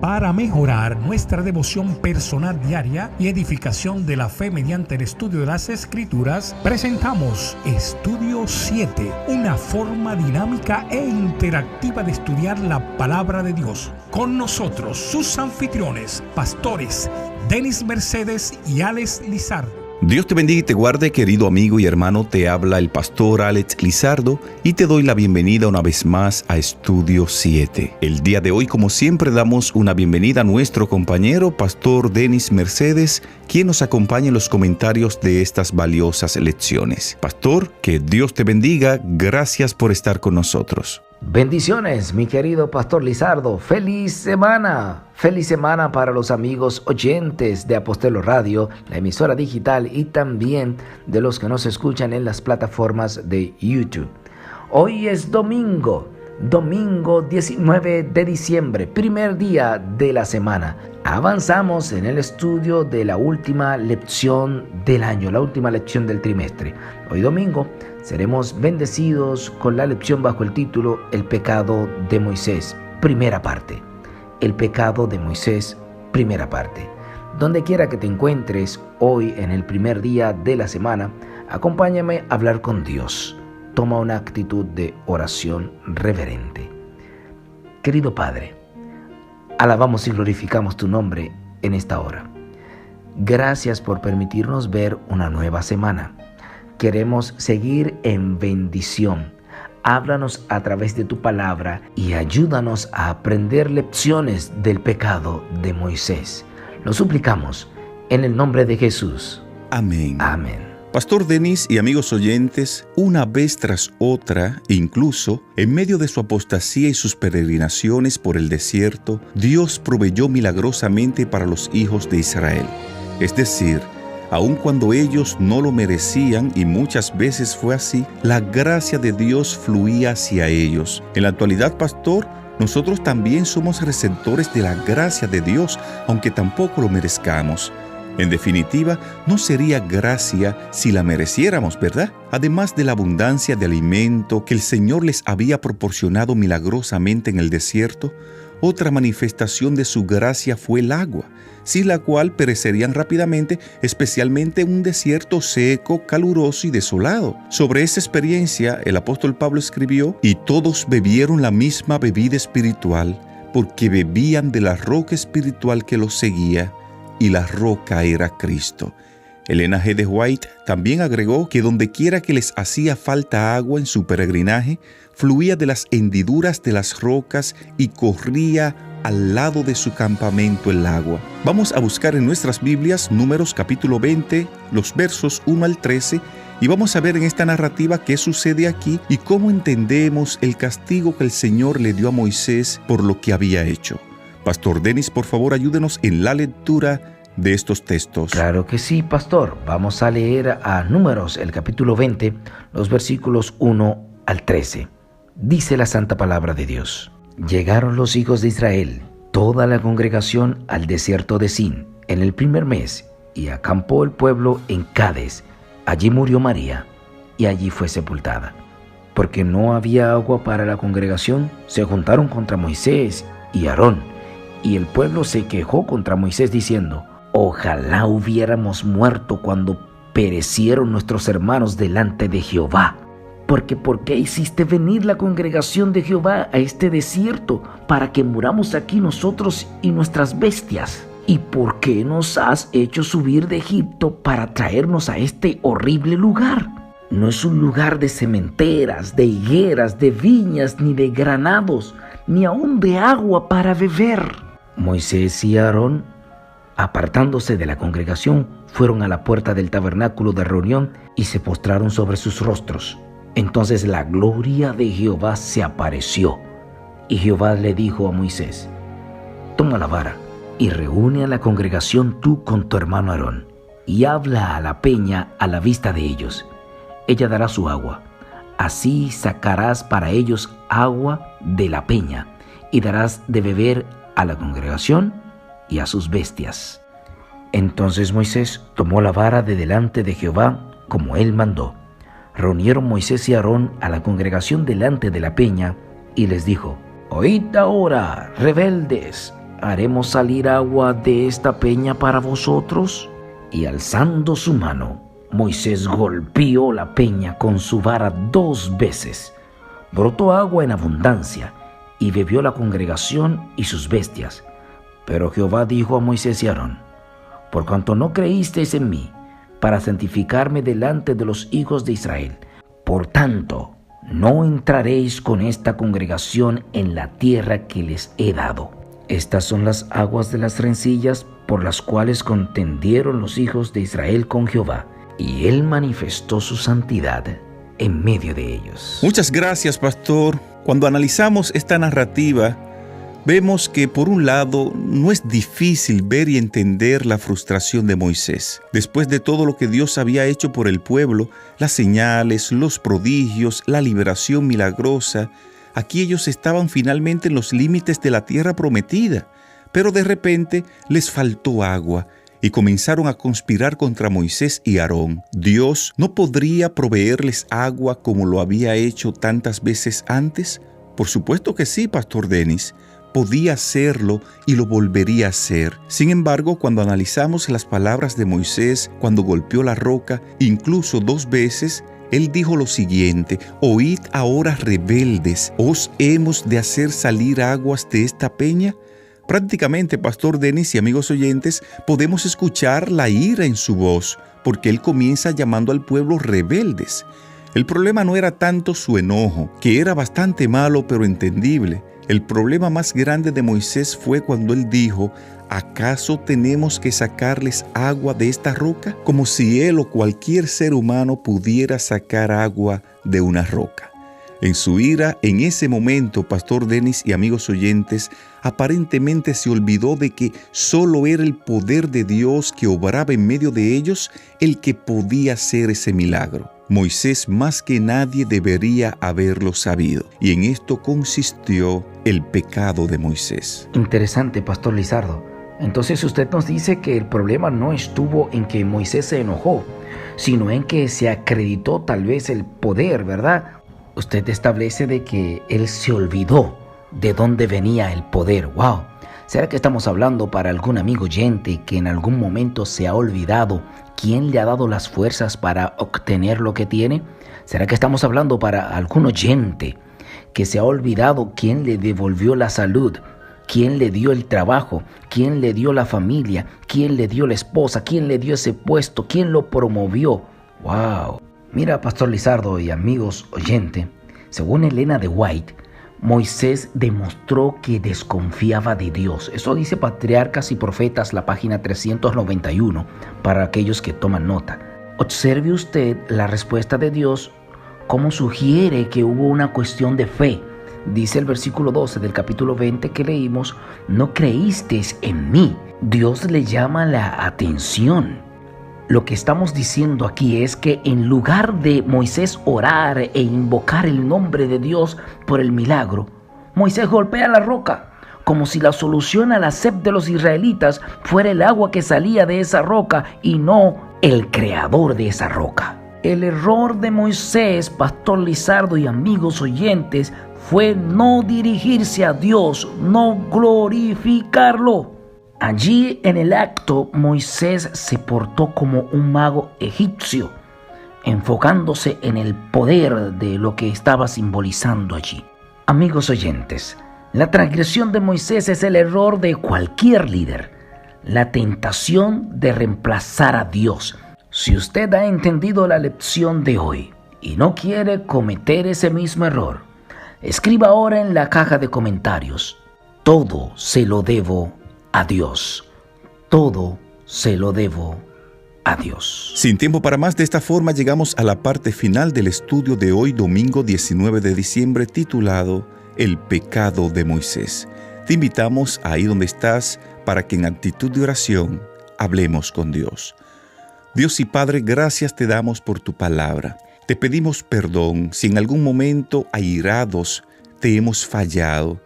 Para mejorar nuestra devoción personal diaria y edificación de la fe mediante el estudio de las Escrituras, presentamos Estudio 7, una forma dinámica e interactiva de estudiar la Palabra de Dios. Con nosotros, sus anfitriones, pastores Denis Mercedes y Alex Lizardo. Dios te bendiga y te guarde, querido amigo y hermano. Te habla el pastor Alex Lizardo y te doy la bienvenida una vez más a Estudio 7. El día de hoy, como siempre, damos una bienvenida a nuestro compañero, pastor Denis Mercedes, quien nos acompaña en los comentarios de estas valiosas lecciones. Pastor, que Dios te bendiga. Gracias por estar con nosotros. Bendiciones, mi querido pastor Lizardo. ¡Feliz semana! Feliz semana para los amigos oyentes de Apostelo Radio, la emisora digital, y también de los que nos escuchan en las plataformas de YouTube. Hoy es domingo 19 de diciembre, primer día de la semana. Avanzamos en el estudio de la última lección del año, la última lección del trimestre. Hoy domingo seremos bendecidos con la lección bajo el título El pecado de Moisés, primera parte. El pecado de Moisés, primera parte. Donde quiera que te encuentres hoy en el primer día de la semana, acompáñame a hablar con Dios. Toma una actitud de oración reverente. Querido Padre, alabamos y glorificamos tu nombre en esta hora. Gracias por permitirnos ver una nueva semana. Queremos seguir en bendición. Háblanos a través de tu palabra y ayúdanos a aprender lecciones del pecado de Moisés. Lo suplicamos en el nombre de Jesús. Amén. Amén. Pastor Denis y amigos oyentes, una vez tras otra, incluso en medio de su apostasía y sus peregrinaciones por el desierto, Dios proveyó milagrosamente para los hijos de Israel. Es decir, aun cuando ellos no lo merecían, y muchas veces fue así, la gracia de Dios fluía hacia ellos. En la actualidad, pastor, nosotros también somos receptores de la gracia de Dios, aunque tampoco lo merezcamos. En definitiva, no sería gracia si la mereciéramos, ¿verdad? Además de la abundancia de alimento que el Señor les había proporcionado milagrosamente en el desierto, otra manifestación de su gracia fue el agua, sin la cual perecerían rápidamente, especialmente en un desierto seco, caluroso y desolado. Sobre esa experiencia, el apóstol Pablo escribió: «Y todos bebieron la misma bebida espiritual, porque bebían de la roca espiritual que los seguía, y la roca era Cristo». Elena G. de White también agregó que dondequiera que les hacía falta agua en su peregrinaje, fluía de las hendiduras de las rocas y corría al lado de su campamento el agua. Vamos a buscar en nuestras Biblias Números capítulo 20, los versos 1 al 13, y vamos a ver en esta narrativa qué sucede aquí y cómo entendemos el castigo que el Señor le dio a Moisés por lo que había hecho. Pastor Denis, por favor, ayúdenos en la lectura de estos textos. Claro que sí, pastor. Vamos a leer a Números, el capítulo 20, los versículos 1 al 13. Dice la santa palabra de Dios: Llegaron los hijos de Israel, toda la congregación, al desierto de Sin, en el primer mes, y acampó el pueblo en Cades. Allí murió María, y allí fue sepultada. Porque no había agua para la congregación, se juntaron contra Moisés y Aarón, y el pueblo se quejó contra Moisés diciendo: Ojalá hubiéramos muerto cuando perecieron nuestros hermanos delante de Jehová. Porque ¿por qué hiciste venir la congregación de Jehová a este desierto para que muramos aquí nosotros y nuestras bestias? ¿Y por qué nos has hecho subir de Egipto para traernos a este horrible lugar? No es un lugar de sementeras, de higueras, de viñas, ni de granados, ni aún de agua para beber. Moisés y Aarón, apartándose de la congregación, fueron a la puerta del tabernáculo de reunión y se postraron sobre sus rostros. Entonces la gloria de Jehová se apareció, y Jehová le dijo a Moisés: Toma la vara y reúne a la congregación tú con tu hermano Aarón, y habla a la peña a la vista de ellos. Ella dará su agua. Así sacarás para ellos agua de la peña, y darás de beber a la congregación y a sus bestias. Entonces Moisés tomó la vara de delante de Jehová, como él mandó. Reunieron Moisés y Aarón a la congregación delante de la peña, y les dijo: Oíd ahora, rebeldes, ¿haremos salir agua de esta peña para vosotros? Y alzando su mano, Moisés golpeó la peña con su vara 2 veces. Brotó agua en abundancia, y bebió la congregación y sus bestias. Pero Jehová dijo a Moisés y Aarón: por cuanto no creísteis en mí, para santificarme delante de los hijos de Israel, por tanto, no entraréis con esta congregación en la tierra que les he dado. Estas son las aguas de las rencillas por las cuales contendieron los hijos de Israel con Jehová, y él manifestó su santidad en medio de ellos. Muchas gracias, pastor. Cuando analizamos esta narrativa, vemos que por un lado no es difícil ver y entender la frustración de Moisés. Después de todo lo que Dios había hecho por el pueblo, las señales, los prodigios, la liberación milagrosa, aquí ellos estaban finalmente en los límites de la tierra prometida, pero de repente les faltó agua y comenzaron a conspirar contra Moisés y Aarón. ¿Dios no podría proveerles agua como lo había hecho tantas veces antes? Por supuesto que sí, Pastor Denis. Podía hacerlo y lo volvería a hacer. Sin embargo, cuando analizamos las palabras de Moisés cuando golpeó la roca, incluso 2 veces, él dijo lo siguiente: «Oíd ahora, rebeldes, ¿os hemos de hacer salir aguas de esta peña?». Prácticamente, Pastor Denis y amigos oyentes, podemos escuchar la ira en su voz, porque él comienza llamando al pueblo rebeldes. El problema no era tanto su enojo, que era bastante malo pero entendible. El problema más grande de Moisés fue cuando él dijo: ¿acaso tenemos que sacarles agua de esta roca? Como si él o cualquier ser humano pudiera sacar agua de una roca. En su ira, en ese momento, Pastor Denis y amigos oyentes, aparentemente se olvidó de que solo era el poder de Dios que obraba en medio de ellos el que podía hacer ese milagro. Moisés más que nadie debería haberlo sabido, y en esto consistió el pecado de Moisés. Interesante, Pastor Lizardo. Entonces usted nos dice que el problema no estuvo en que Moisés se enojó, sino en que se acreditó tal vez el poder, ¿verdad? Usted establece de que él se olvidó de dónde venía el poder. ¡Wow! ¿Será que estamos hablando para algún amigo oyente que en algún momento se ha olvidado quién le ha dado las fuerzas para obtener lo que tiene? ¿Será que estamos hablando para algún oyente que se ha olvidado quién le devolvió la salud, quién le dio el trabajo, quién le dio la familia, quién le dio la esposa, quién le dio ese puesto, quién lo promovió? ¡Wow! Mira, Pastor Lizardo y amigos oyentes, según Elena de White, Moisés demostró que desconfiaba de Dios. Eso dice Patriarcas y Profetas, la página 391, para aquellos que toman nota. Observe usted la respuesta de Dios, cómo sugiere que hubo una cuestión de fe. Dice el versículo 12 del capítulo 20 que leímos: no creísteis en mí. Dios le llama la atención. Lo que estamos diciendo aquí es que en lugar de Moisés orar e invocar el nombre de Dios por el milagro, Moisés golpea la roca, como si la solución a la sed de los israelitas fuera el agua que salía de esa roca y no el creador de esa roca. El error de Moisés, Pastor Lizardo y amigos oyentes, fue no dirigirse a Dios, no glorificarlo. Allí en el acto, Moisés se portó como un mago egipcio, enfocándose en el poder de lo que estaba simbolizando allí. Amigos oyentes, la transgresión de Moisés es el error de cualquier líder, la tentación de reemplazar a Dios. Si usted ha entendido la lección de hoy y no quiere cometer ese mismo error, escriba ahora en la caja de comentarios: todo se lo debo a Dios. Todo se lo debo a Dios. Sin tiempo para más, de esta forma llegamos a la parte final del estudio de hoy, domingo 19 de diciembre, titulado El pecado de Moisés. Te invitamos ahí donde estás para que en actitud de oración hablemos con Dios. Dios y Padre, gracias te damos por tu palabra. Te pedimos perdón si en algún momento airados te hemos fallado,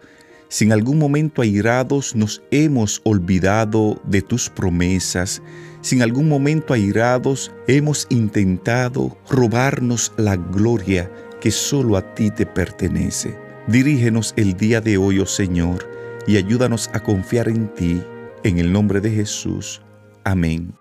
si en algún momento airados nos hemos olvidado de tus promesas, si en algún momento airados hemos intentado robarnos la gloria que solo a ti te pertenece. Dirígenos el día de hoy, oh Señor, y ayúdanos a confiar en ti. En el nombre de Jesús. Amén.